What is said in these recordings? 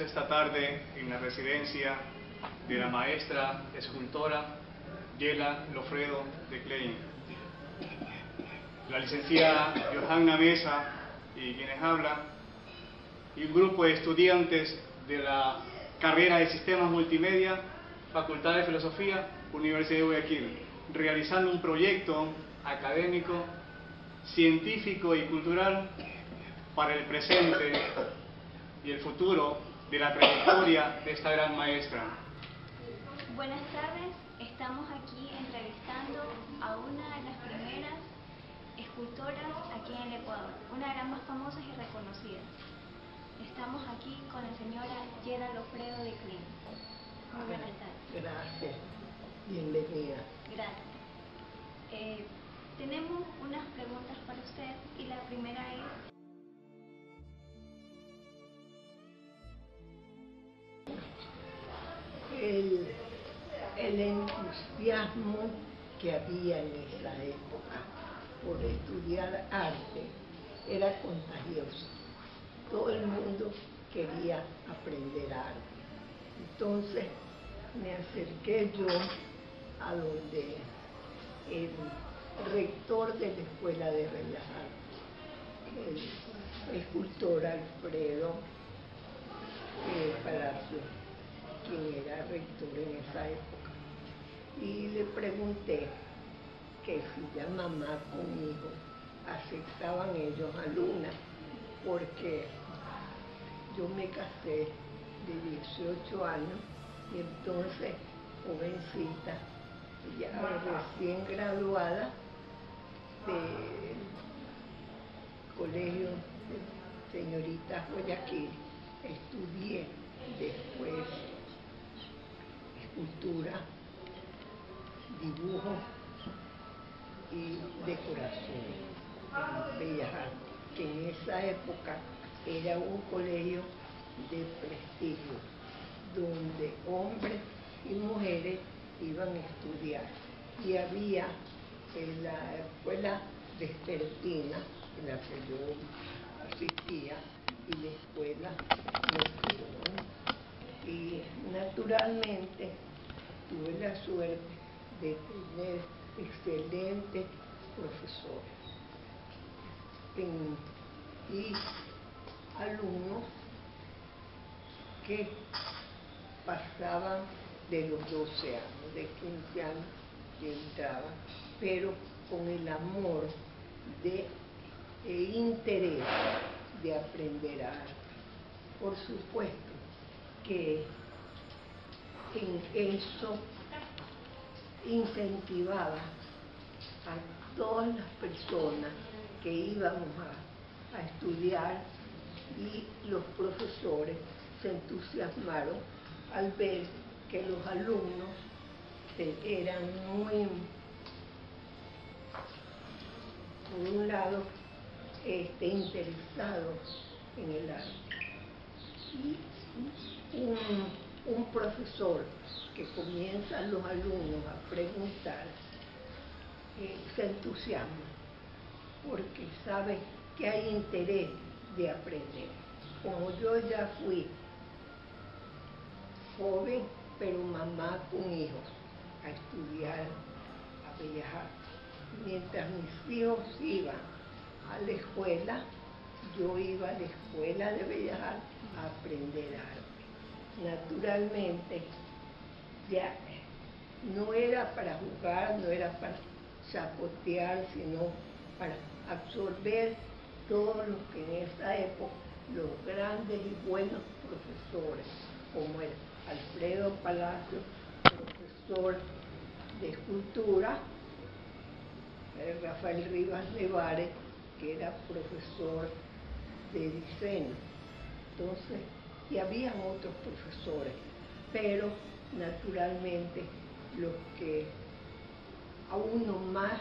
Estamos esta tarde en la residencia de la maestra escultora Yela Lofredo de Klein. La licenciada Johanna Mesa y quienes hablan, y un grupo de estudiantes de la carrera de Sistemas Multimedia, Facultad de Filosofía, Universidad de Guayaquil, realizando un proyecto académico, científico y cultural para el presente y el futuro de la trayectoria de esta gran maestra. Buenas tardes, estamos aquí entrevistando a una de las primeras escultoras aquí en el Ecuador, una de las más famosas y reconocidas. Estamos aquí con la señora Yela Lofredo de Klein. Muy buenas tardes. Gracias, bienvenida. Gracias. Tenemos unas preguntas para usted y la primera es: el entusiasmo que había en esa época por estudiar arte era contagioso. Todo el mundo quería aprender arte. Entonces me acerqué yo a donde el rector de la Escuela de Bellas Artes, el escultor Alfredo Palacio, quien era rector en esa época, y le pregunté que si ya mamá con hijo aceptaban ellos alumnas, porque yo me casé de 18 años y entonces, jovencita, ya recién graduada del colegio de señoritas Guayaquil, estudié después escultura, dibujo y decoración en Bellas Artes, que en esa época era un colegio de prestigio, donde hombres y mujeres iban a estudiar. Y había en la escuela vespertina, en la que yo asistía, y la escuela nocturna. Y naturalmente tuve la suerte de tener excelentes profesores y alumnos que pasaban de los 12 años, de 15 años que entraban, pero con el amor e interés de aprender arte. Por supuesto que en eso incentivaba a todas las personas que íbamos a estudiar, y los profesores se entusiasmaron al ver que los alumnos eran muy, por un lado, interesados en el arte. Y un profesor que comienza a los alumnos a preguntar, se entusiasma porque sabe que hay interés de aprender. Como yo ya fui joven, pero mamá con hijos, a estudiar a Bellas Artes. Mientras mis hijos iban a la escuela, yo iba a la Escuela de Bellas Artes a aprender arte. Naturalmente, ya no era para jugar, no era para chapotear, sino para absorber todo lo que en esa época los grandes y buenos profesores, como el Alfredo Palacio, profesor de escultura, Rafael Rivas Nevares, que era profesor de diseño. Entonces, y habían otros profesores, pero naturalmente los que a uno más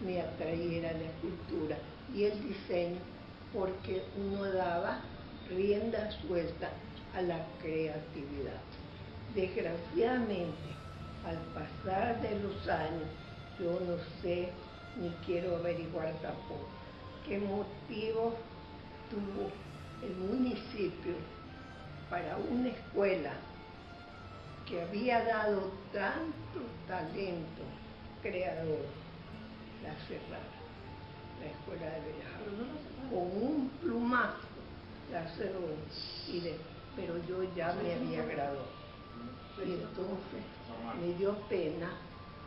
me atraía la escultura y el diseño, porque uno daba rienda suelta a la creatividad. Desgraciadamente, al pasar de los años, yo no sé ni quiero averiguar tampoco qué motivo tuvo el municipio para una escuela que había dado tanto talento creador, la cerraron, la Escuela de Bellas Artes. Con un plumazo la cerró, pero yo ya me había graduado. Y entonces me dio pena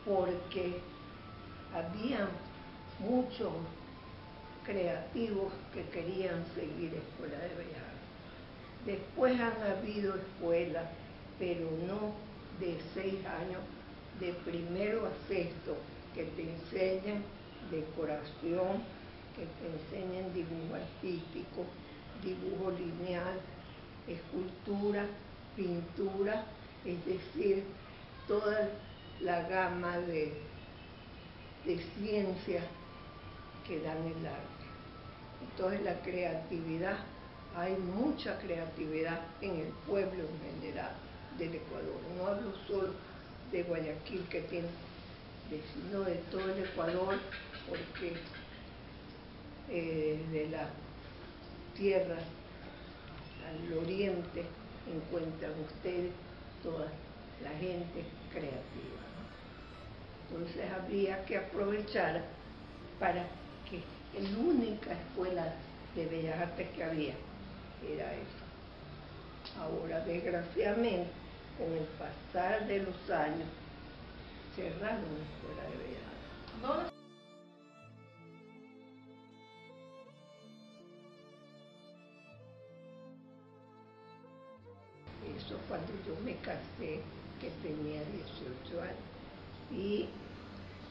porque había muchos creativos que querían seguir Escuela de Bellas Artes. Después han habido escuelas, pero no de 6 años, de primero a sexto, que te enseñan decoración, que te enseñan dibujo artístico, dibujo lineal, escultura, pintura, es decir, toda la gama de ciencias que dan el arte. Entonces la creatividad, hay mucha creatividad en el pueblo en general del Ecuador. No hablo solo de Guayaquil, que tiene, sino de todo el Ecuador, porque de la tierra al oriente encuentran ustedes toda la gente creativa, ¿no? Entonces habría que aprovechar para que la única escuela de Bellas Artes que había era esa. Ahora, desgraciadamente, con el pasar de los años, cerraron la Escuela de Bellas Artes. Eso cuando yo me casé, que tenía 18 años.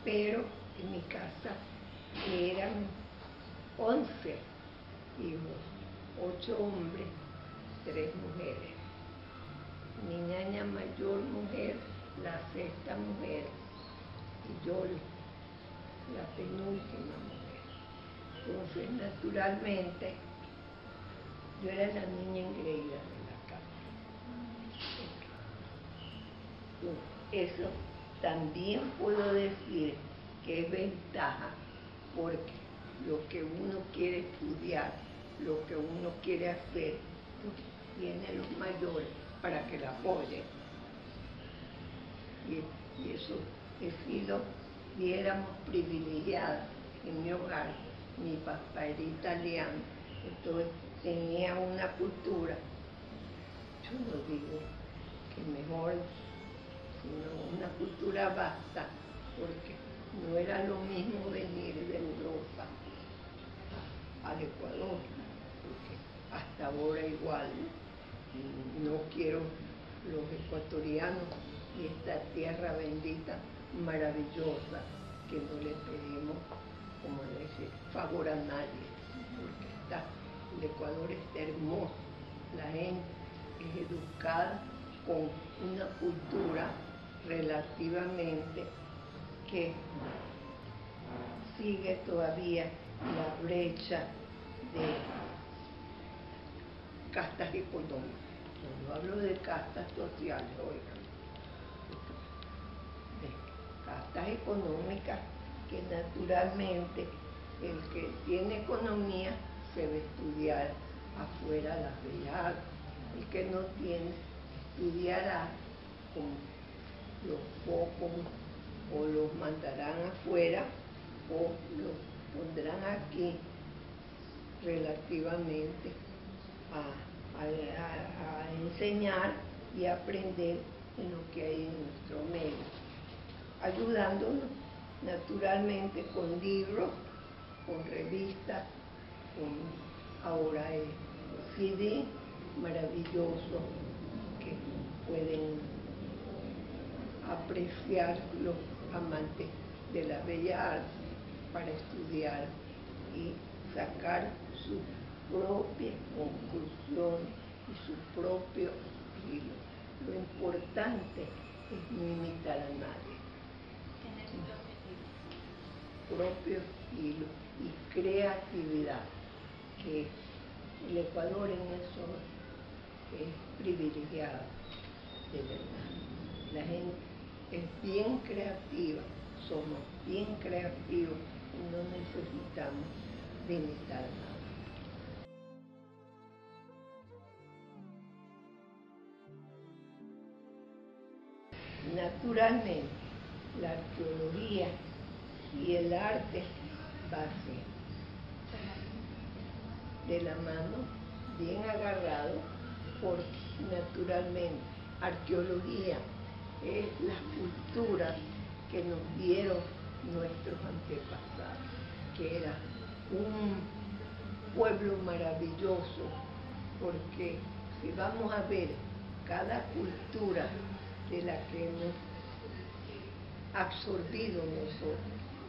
Pero en mi casa eran 11 hijos, 8 hombres, 3 mujeres. Mi ñaña mayor mujer, la sexta mujer, y yo la penúltima mujer. Entonces, naturalmente, yo era la niña engreída de la casa. Eso también puedo decir que es ventaja, porque lo que uno quiere estudiar, lo que uno quiere hacer, pues tiene los mayores para que la apoyen. Y eso he sido, y éramos privilegiadas en mi hogar. Mi papá era italiano, entonces tenía una cultura. Yo no digo que mejor, sino una cultura vasta, porque no era lo mismo venir de Europa al Ecuador, porque hasta ahora igual no quiero los ecuatorianos y esta tierra bendita, maravillosa, que no le pedimos, como decir, favor a nadie, porque el Ecuador está hermoso, la gente es educada con una cultura relativamente que sigue todavía la brecha de castas económicas. Yo no hablo de castas sociales, oigan, de castas económicas que naturalmente el que tiene economía se va a estudiar afuera las bellas artes. El que no tiene estudiará con los pocos, o los mandarán afuera o los pondrán aquí relativamente a enseñar y aprender en lo que hay en nuestro medio, ayudándonos naturalmente con libros, con revistas, ahora es CD maravilloso que pueden apreciar los amantes de la bella arte para estudiar y sacar su propia conclusión y su propio hilo. Lo importante es no imitar a nadie. Tener su Propio hilo y creatividad, que el Ecuador en eso es privilegiado, de verdad. La gente es bien creativa, somos bien creativos y no necesitamos de imitar nada. Naturalmente, la arqueología y el arte va así, de la mano, bien agarrado, porque naturalmente arqueología es las culturas que nos dieron nuestros antepasados, que era un pueblo maravilloso, porque si vamos a ver cada cultura de la que hemos absorbido nosotros,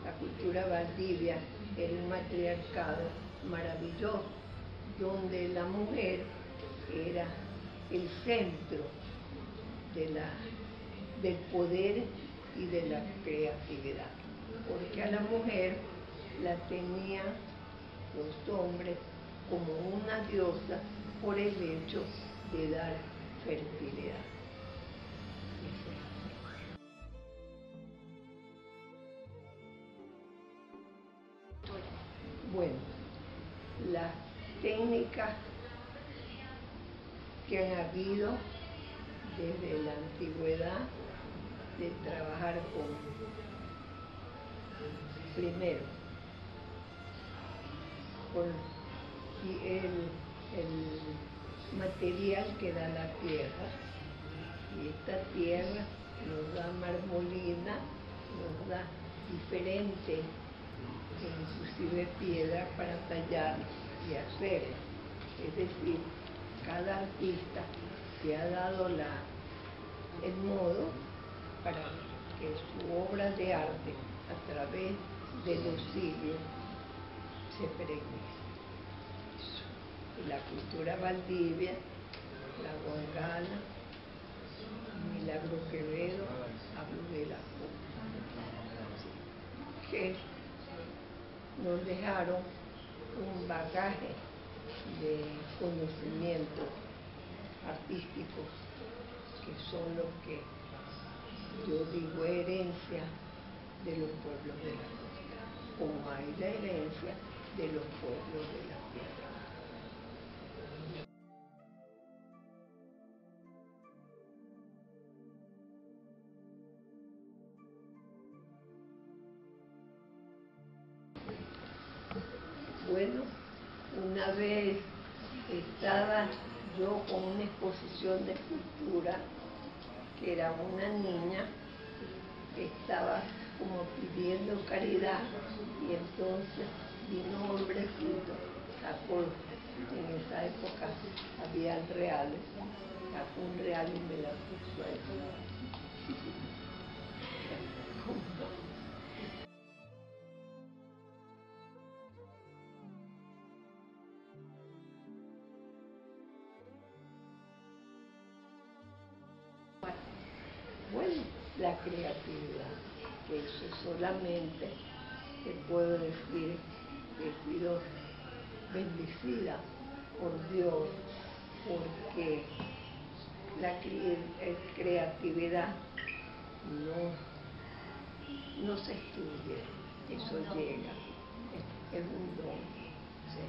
la cultura Valdivia era un matriarcado maravilloso, donde la mujer era el centro del poder y de la creatividad, porque a la mujer la tenían los hombres como una diosa por el hecho de dar fertilidad. Bueno, las técnicas que han habido desde la antigüedad de trabajar con, primero, con el material que da la tierra, y esta tierra nos da marmolina, nos da diferentes, inclusive piedra para tallar y hacer. Es decir, cada artista se ha dado el modo para que su obra de arte a través de los siglos se peregrine. La cultura Valdivia, la Guangala, Milagro Quevedo, hablo de la que nos dejaron un bagaje de conocimientos artísticos que son los que yo digo herencia de los pueblos de la costa, como hay la herencia de los pueblos de la tierra. Bueno, una vez estaba yo con una exposición de escultura, que era una niña que estaba como pidiendo caridad, y entonces vino un hombrecito, sacó, en esa época había reales, sacó un real y me la puso ahí. Bueno, la creatividad, que eso solamente te puedo decir que he sido bendecida por Dios, porque la creatividad no se estudia, eso llega, es un don. ¿Sí?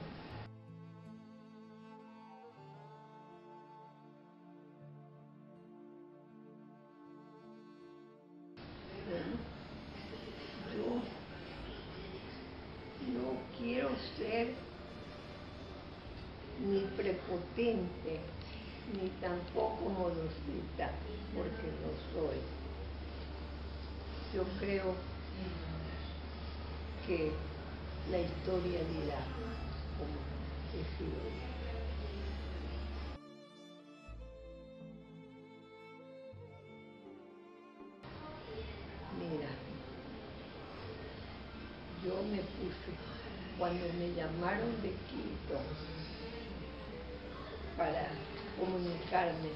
Yo no quiero ser ni prepotente, ni tampoco modosita, porque no soy. Yo creo que la historia dirá cómo he sido yo. Mira, yo me puse, cuando me llamaron de Quito para comunicarme,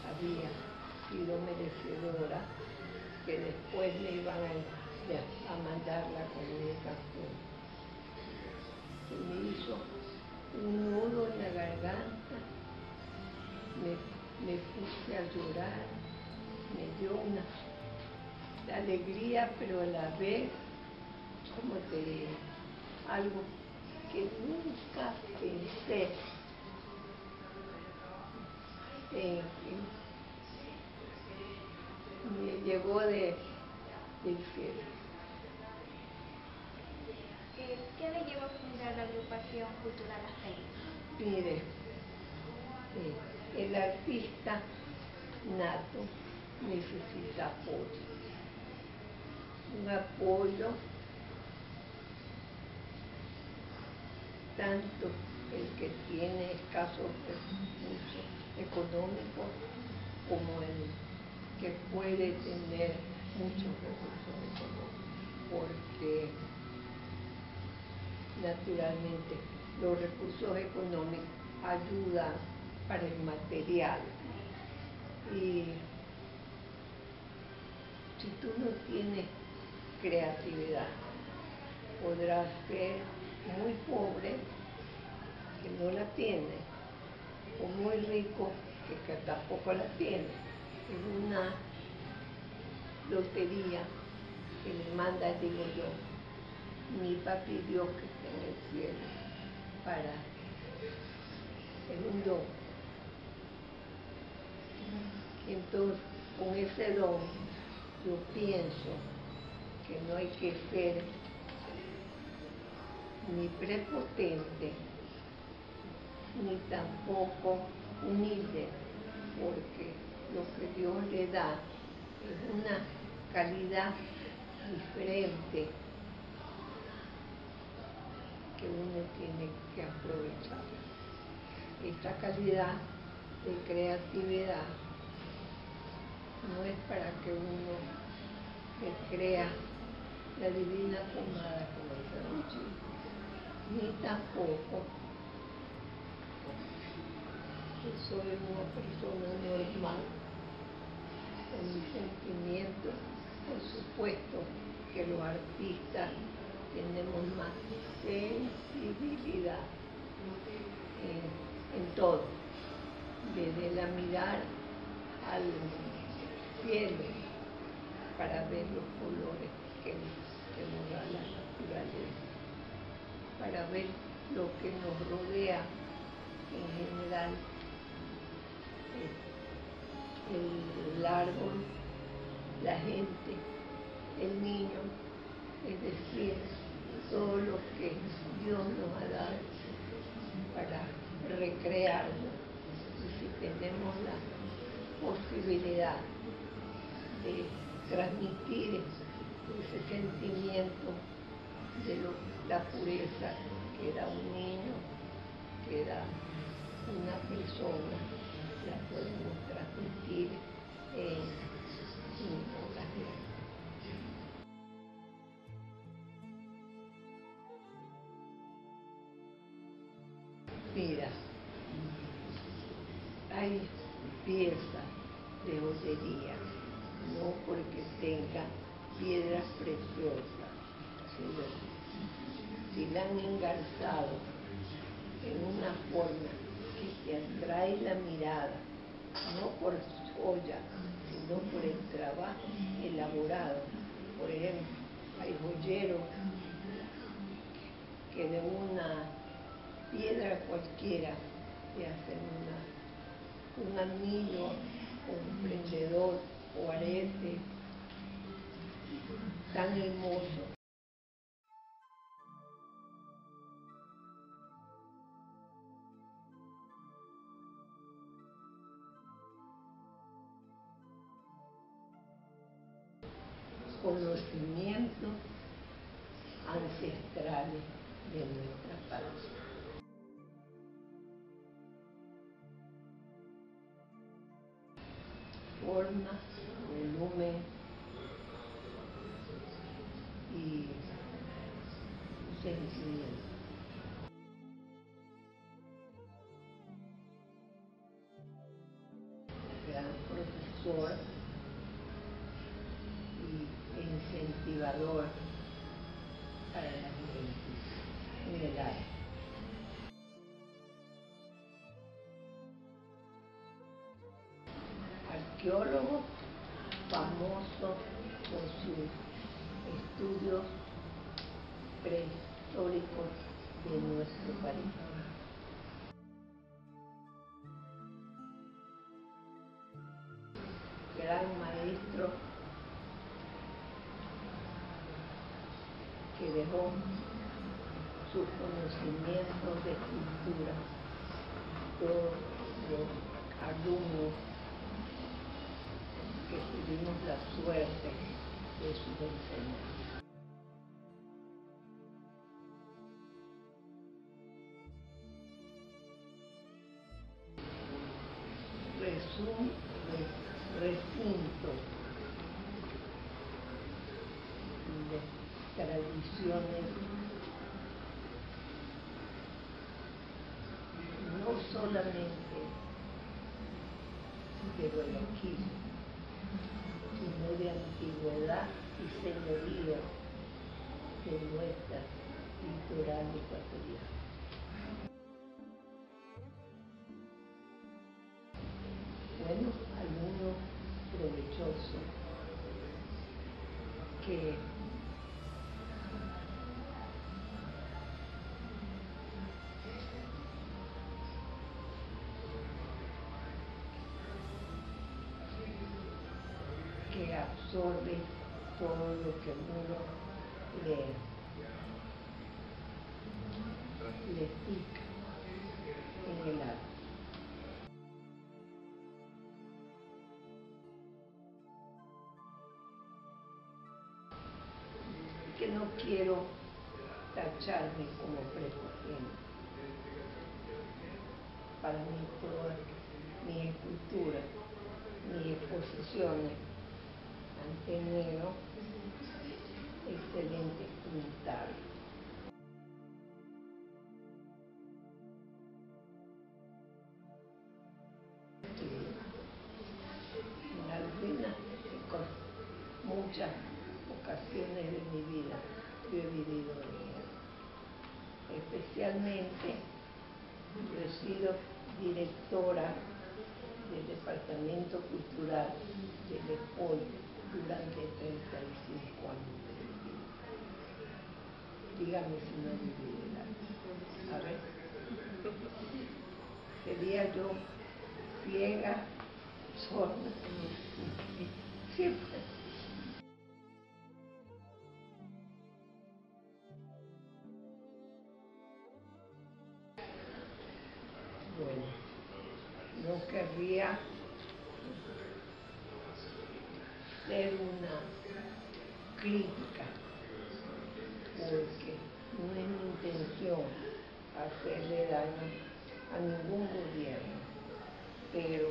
había sido merecedora, que después me iban a mandar la comunicación. Se me hizo un nudo en la garganta, me puse a llorar, me dio una alegría, pero a la vez, como te digo, algo que nunca pensé Me llegó del cielo. ¿Qué le llevó a fundar la agrupación cultural Las Peñas? Mire, el artista nato necesita apoyo. Un apoyo tanto el que tiene escasos recursos económicos como el que puede tener muchos recursos económicos, porque naturalmente los recursos económicos ayudan para el material. Y si tú no tienes creatividad, podrás ser muy pobre, que no la tiene, o muy rico, que tampoco la tiene. Es una lotería que le manda, digo yo, mi papi Dios que está en el cielo, es un don. Entonces, con ese don, yo pienso que no hay que ser ni prepotente, ni tampoco humilde, porque lo que Dios le da es una calidad diferente que uno tiene que aprovechar. Esta calidad de creatividad no es para que uno se crea la divina pomada como el sanguchito, ni tampoco que soy una persona normal con mis sentimientos. Por supuesto que los artistas tenemos más sensibilidad en todo, desde la mirar al cielo para ver los colores que nos da la naturaleza, para ver lo que nos rodea en general, el árbol, la gente, el niño, es decir, todo lo que Dios nos ha dado para recrearnos. Y si tenemos la posibilidad de transmitir ese sentimiento de la pureza que da un niño, que da una persona, la podemos transmitir en obras de arte. Mira, hay piezas de joyería, no porque tengan piedras preciosas, sino si la han engarzado en una forma que te atrae la mirada, no por joya, sino por el trabajo elaborado. Por ejemplo, hay joyeros que de una piedra cualquiera te hacen un anillo, un prendedor o arete tan hermoso. Conocimientos ancestrales de nuestra patria. Forma, volumen y sentimiento. Gran profesor y incentivador para la juventud en el arte. Arqueólogo famoso por sus estudios prehistóricos de nuestro país. Gran maestro dejó sus conocimientos de escultura. Todos los alumnos que tuvimos la suerte de sus enseñanzas. Recinto de tradiciones no solamente de Guayaquil, sino de antigüedad y señoría de nuestra litoral ecuatoriana. Bueno, algunos provechosos que absorbe todo lo que uno le pica en el alma. Que no quiero tacharme como prepotente. Para mí todas mis esculturas, mis exposiciones han tenido excelentes comentarios. En algunas, muchas ocasiones de mi vida yo he vivido en ella. Especialmente yo he sido directora del Departamento Cultural del EPOL durante 35 años de mi vida. Dígame si no viví el año. A ver, sería yo ciega, sorda, siempre. Bueno, no querría ser una crítica, porque no es mi intención hacerle daño a ningún gobierno, pero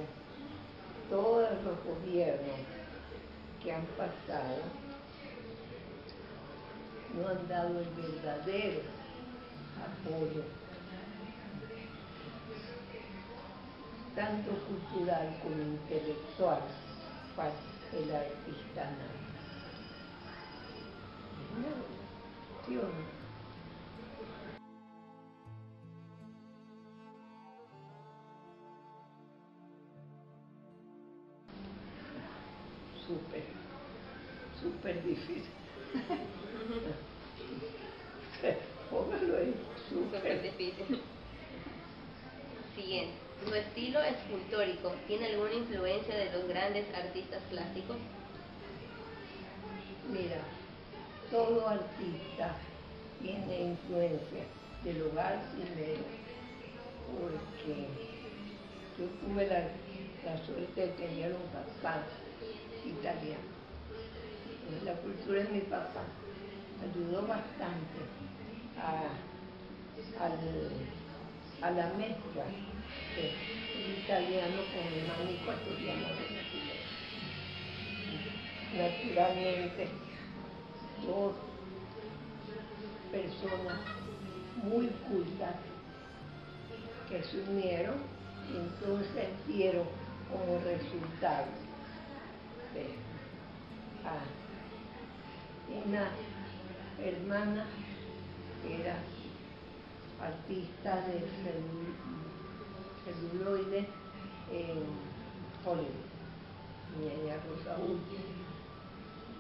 todos los gobiernos que han pasado no han dado el verdadero apoyo, tanto cultural como intelectual, para el artista nato. ¿Sí o no? Súper difícil. Póngalo ahí, súper difícil. Siguiente. ¿Su estilo escultórico tiene alguna influencia de los grandes artistas plásticos? Mira, todo artista tiene influencia del hogar primero, porque yo tuve la suerte de tener un papá italiano. La cultura de mi papá ayudó bastante a la mezcla del italiano con el mami ecuatoriano brasileño. Naturalmente, dos personas muy cultas que se unieron y entonces dieron como resultado una hermana que era artista de celuloide en Hollywood, Ñaña Rosa Ultra.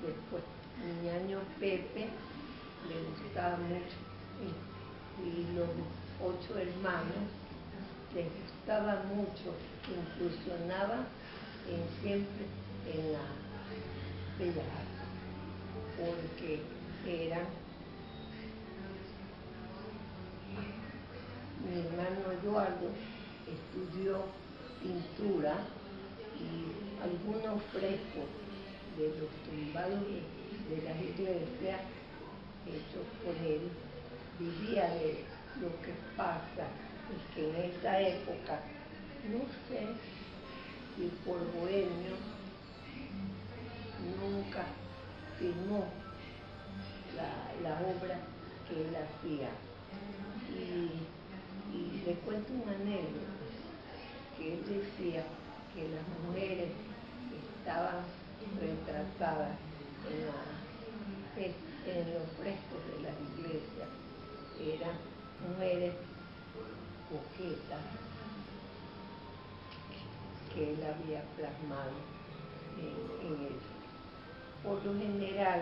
Después, mi ñaño Pepe le gustaba mucho y los 8 hermanos les gustaba mucho, incursionaba siempre en la bellas artes, porque eran Eduardo estudió pintura y algunos frescos de los tumbados de las iglesias hechos por él. Vivía de lo que pasa es que en esa época, no sé si por bohemio, nunca firmó la obra que él hacía. Y le cuento un anécdota, que él decía que las mujeres estaban retratadas en los frescos de las iglesias, eran mujeres coquetas que él había plasmado en él. Por lo general,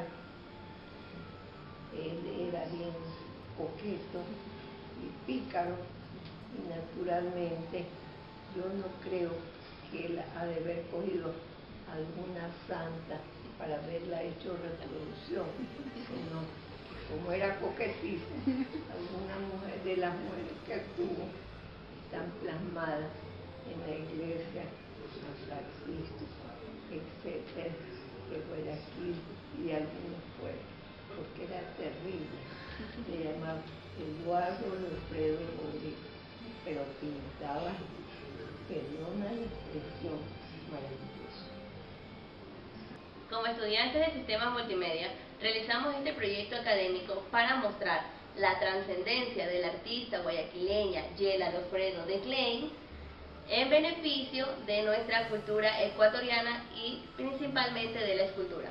él era bien coqueto y pícaro, y naturalmente yo no creo que él ha de haber cogido alguna santa para haberla hecho reproducción, sino que como era coquetizo, alguna mujer de las mujeres que tuvo están plasmadas en la iglesia San Francisco, etcétera, de Guayaquil y de algunos pueblos, porque era terrible. Se llamaba Eduardo Lofredo Rodríguez, pero pintaba, perdona la expresión, maravilloso. Como estudiantes de sistemas multimedia, realizamos este proyecto académico para mostrar la trascendencia de la artista guayaquileña Yela Lofredo de Klein en beneficio de nuestra cultura ecuatoriana y principalmente de la escultura.